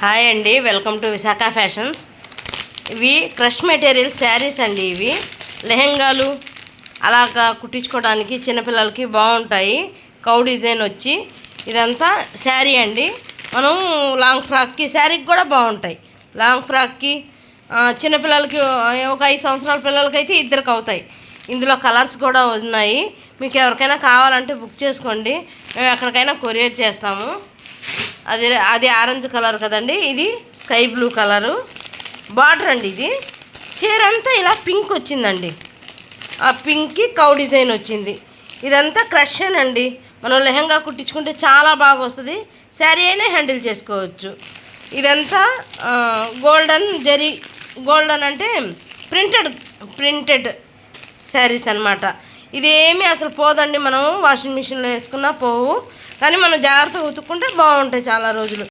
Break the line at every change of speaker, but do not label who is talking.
Hi అండి, welcome to Visakha fashions. ఇవి crush material saris అండి. ఇవి లెహెంగాలు అలాగా కుట్టించుకోవడానికి చిన్నపిల్లలకి బాగుంటాయి. కౌ డిజైన్ వచ్చి ఇదంతా శారీ అండి. మనం లాంగ్ ఫ్రాక్కి శారీకి కూడా బాగుంటాయి. లాంగ్ ఫ్రాక్కి చిన్నపిల్లలకి ఒక 5 సంవత్సరాల పిల్లలకైతే ఇద్దరికి అవుతాయి. ఇందులో కలర్స్ కూడా ఉన్నాయి. మీకు ఎవరికైనా కావాలంటే బుక్ చేసుకోండి, మేము ఎక్కడికైనా కొరియర్ చేస్తాము. అది ఆరెంజ్ కలర్ కదండి, ఇది స్కై బ్లూ కలరు బార్డర్ అండి. ఇది చీర అంతా ఇలా పింక్ వచ్చిందండి. ఆ పింక్కి కౌ డిజైన్ వచ్చింది. ఇదంతా క్రష్ అండి. మనం లెహంగా కుట్టించుకుంటే చాలా బాగా వస్తుంది. శారీ అయినా హ్యాండిల్ చేసుకోవచ్చు. ఇదంతా గోల్డెన్ జరీ, గోల్డెన్ అంటే ప్రింటెడ్ శారీస్ అన్నమాట. ఇదేమీ అసలు పోదండి. మనం వాషింగ్ మిషన్లో వేసుకున్నా పోవు, కానీ మనం జాగ్రత్తగా ఉతుక్కుంటే బాగుంటాయి చాలా రోజులు.